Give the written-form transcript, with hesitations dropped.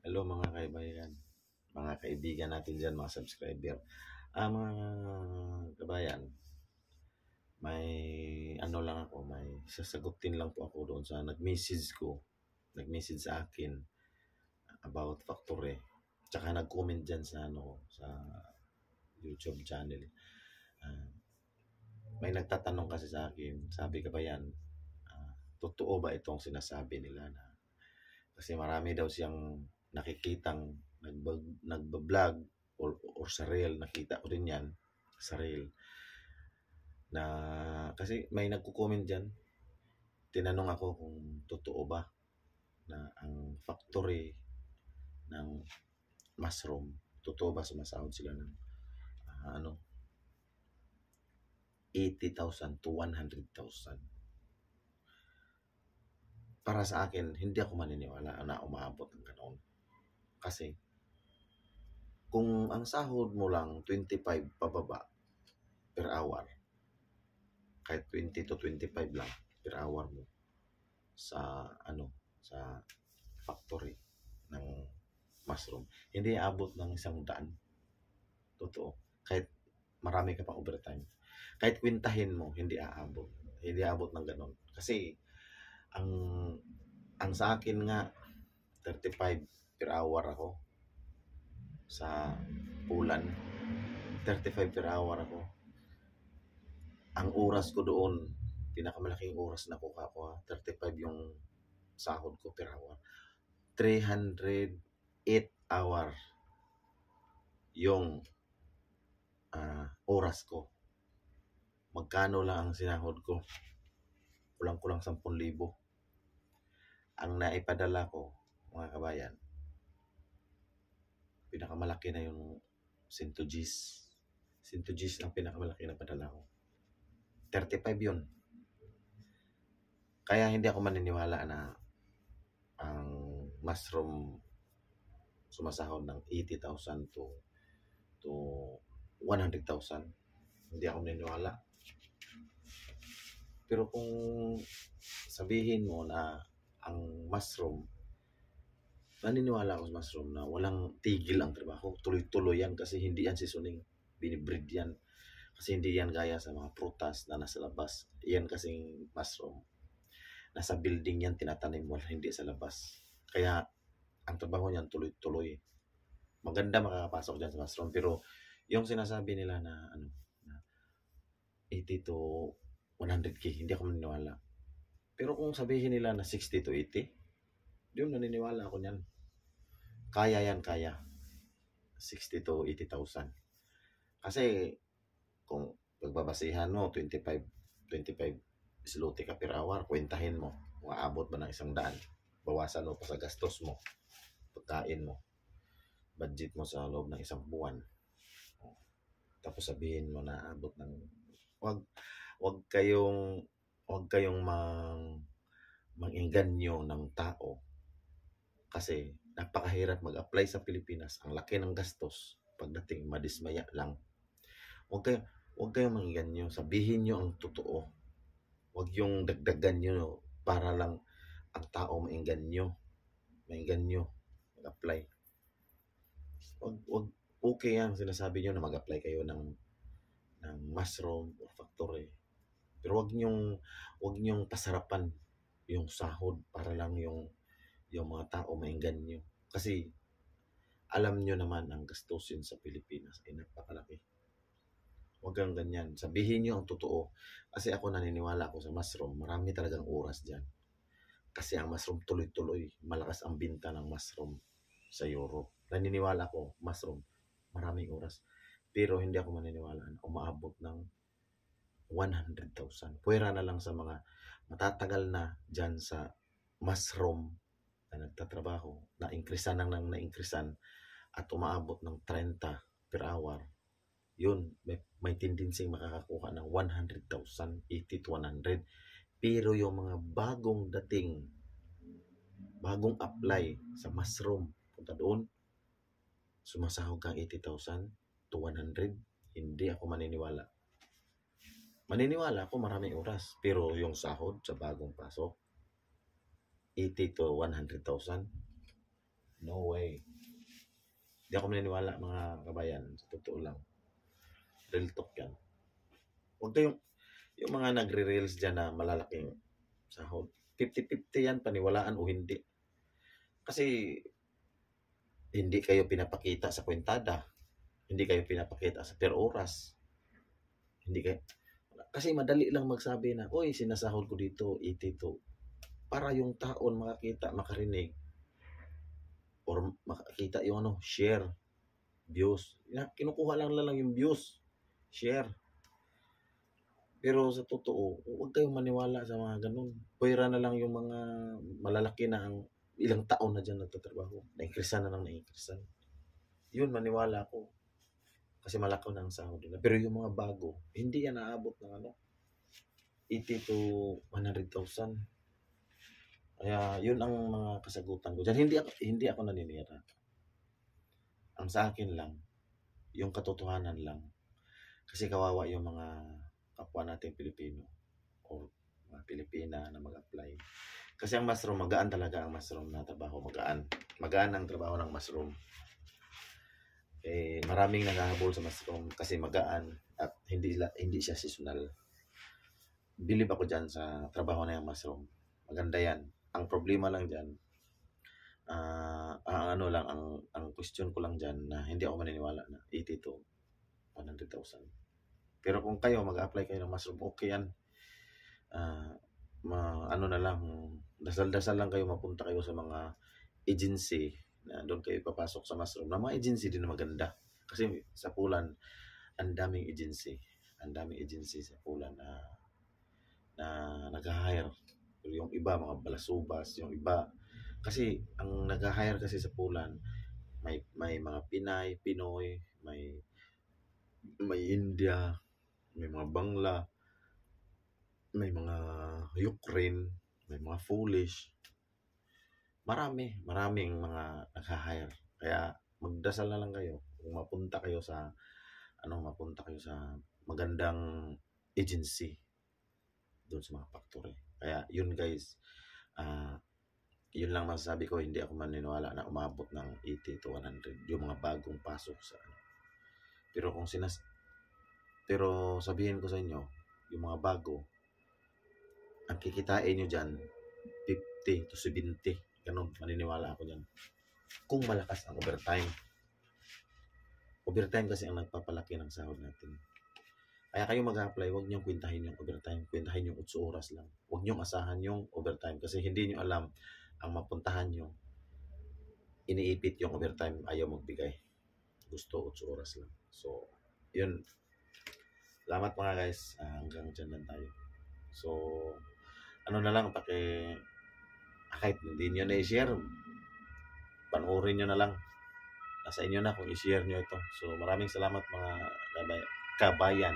Hello mga kaibayan, mga kaibigan natin dyan, mga subscriber. Mga kabayan, may ano lang ako, may sasagutin lang po ako doon sa nag-message sa akin about factory. Tsaka nag-comment dyan sa sa YouTube channel. Ah, may nagtatanong kasi sa akin, sabi kabayan, totoo ba itong sinasabi nila na kasi marami daw siyang nakikitang nagbablog or sa reel, nakita ko din yan sa reel na kasi may nagko-comment diyan, tinanong ako kung totoo ba na ang factory ng mushroom, totoo ba sumasahod sila ng 80,000 to 100,000. Para sa akin, hindi ako maniniwala na umaabot ng ganoon. Kasi kung ang sahod mo lang 25 pababa per hour, kahit 20 to 25 lang per hour mo sa sa factory ng mushroom, hindi abot ng 100. Totoo. Kahit marami ka pang overtime, kahit kwintahin mo, hindi aabot ng ganon. Kasi ang sa akin nga 35 per hour ako sa Pulan, 35 per hour ako. Ang oras ko doon, pinakamalaking oras na kuha ko, 35 yung sahod ko per hour. 308 hour yung oras ko. Magkano lang ang sinahod ko? Kulang-kulang 10,000. Ang naipadala ko, mga kabayan, pinakamalaki na yung 100 Gs. 100 Gs ang pinakamalaki na padala ko. 35 yun. Kaya hindi ako maniniwala na ang mushroom sumasahod ng 80,000 to 100,000. Hindi ako maniniwala. Pero kung sabihin mo na ang mushroom, naniniwala ako sa mushroom na walang tigil ang trabaho. Tuloy-tuloy yan kasi hindi yan seasoning. Binibreed yan. Kasi hindi yan gaya sa mga prutas na nasa labas. Yan kasing mushroom. Nasa building yan, tinatanim mo, hindi sa labas. Kaya ang trabaho niyan tuloy-tuloy. Maganda makakapasok dyan sa mushroom. Pero yung sinasabi nila na 80 to 100K, hindi ako maniniwala. Pero kung sabihin nila na 60 to 80, yun, naniniwala ako niyan. Kaya yan, kaya. 60 to 80,000. Kasi kung pagbabasihan mo, 25 zloty ka per hour, kwentahin mo, maabot ba ng 100? Bawasan mo pa sa gastos mo, pagkain mo, budget mo sa loob ng isang buwan. Tapos sabihin mo na abot ng wag kayong mangingganyo ng tao kasi napakahirap mag-apply sa Pilipinas. Ang laki ng gastos, pagdating madismaya lang. Wag kayong mangingganyo, sabihin nyo ang totoo. Wag yung dagdagan nyo para lang ang tao maingganyo mag-apply. Wag okay yan, sinasabi nyo na mag-apply kayo ng mushroom or factory. Pero wag nyong pasarapan yung sahod para lang yung mga tao maingganyo. Kasi alam nyo naman ang gastusin sa Pilipinas ay napakalaki. Wag kang ganyan. Sabihin nyo ang totoo. Kasi ako naniniwala ako sa mushroom. Marami talagang oras dyan. Kasi ang mushroom tuloy-tuloy. Malakas ang binta ng mushroom sa Europe. Naniniwala ko, mushroom, maraming oras. Pero hindi ako maniniwala na umaabot ng 100,000. Pwera na lang sa mga matatagal na dyan sa mushroom na nagtatrabaho, na-increasan at umaabot ng 30 per hour. Yun, may tendency makakakuha ng 100,000, 80 to 100. Pero yung mga bagong apply sa mushroom, punta doon, sumasahod kang 80,000 to 100, hindi ako maniniwala. Maniniwala ako maraming oras, pero yung sahod sa bagong pasok, 80 to 100,000, No way. Hindi ako maniniwala mga kabayan. Sa totoo lang. Real talk yan. Huwag kayong, yung mga nagre-reels dyan na malalaking sahod. 50-50 yan, paniwalaan o hindi. Kasi hindi kayo pinapakita sa kwentada. Hindi kayo pinapakita sa per oras. Hindi kayo. Kasi madali lang magsabi na, oy, sinasahod ko dito, 82. Para yung taon makakita, makarinig. Or makakita yung share, views. Kinukuha lang yung views, share. Pero sa totoo, huwag kayong maniwala sa mga ganun. Pwera na lang yung mga malalaki na ang ilang taon na dyan nagtatrabaho. Naingkrisan na lang naingkrisan. Yun, maniwala ko. Kasi malakaw na ang sahod nila. Pero yung mga bago, hindi yan naabot ng 80 to 100,000. Kaya yun ang mga kasagutan ko. Diyan hindi ako naninira. Ang sa akin lang, yung katotohanan lang. Kasi kawawa yung mga kapwa nating Pilipino o mga Pilipina na mag-apply. Kasi ang mushroom, magaan talaga ang mushroom na trabaho. Magaan ang trabaho ng mushroom. Maraming naghahabol sa mushroom kasi magaan at hindi siya seasonal. Bilib ako dyan sa trabaho na yung mushroom. Maganda yan. Ang problema lang dyan, ang question ko lang dyan na hindi ako maniniwala na 80 to 100,000. Pero kung kayo mag-apply kayo ng mushroom, okay yan. Dasal-dasal lang kayo, mapunta kayo sa mga agency na doon kayo papasok sa mushroom. Na mga agency din na maganda. Kasi sa Pulan, ang daming agency. Ang daming agency sa Pulan na nag-hire. Yung iba, mga balasubas, yung iba. Kasi ang nag-hire kasi sa Pulan, may mga Pinay, Pinoy, may India, may mga Bangla, may mga Ukraine, may mga Polish. Maraming mga nag-hire. Kaya magdasal na lang kayo kung mapunta kayo sa magandang agency doon sa mga factory. Kaya yun guys, yun lang masasabi ko, hindi ako maniniwala na umabot ng 80 to 100 yung mga bagong pasok sa pero sabihin ko sa inyo, yung mga bago, ang kikitain nyo dyan 50 to 70, ganun, maniniwala ako dyan kung malakas ang overtime kasi ang nagpapalaki ng sahod natin. Kaya kayo mag-apply, huwag niyong kwentahin yung overtime. Kwentahin yung 8 oras lang. Huwag niyong asahan yung overtime kasi hindi niyo alam ang mapuntahan niyo. Iniipit yung overtime, ayaw magbigay. Gusto 8 oras lang. So, yun. Salamat mga guys. Hanggang dyan lang tayo. So, na lang, kahit hindi niyo na i-share, panoorin niyo na lang. Nasa inyo na kung i-share niyo ito. So, maraming salamat mga kabayan.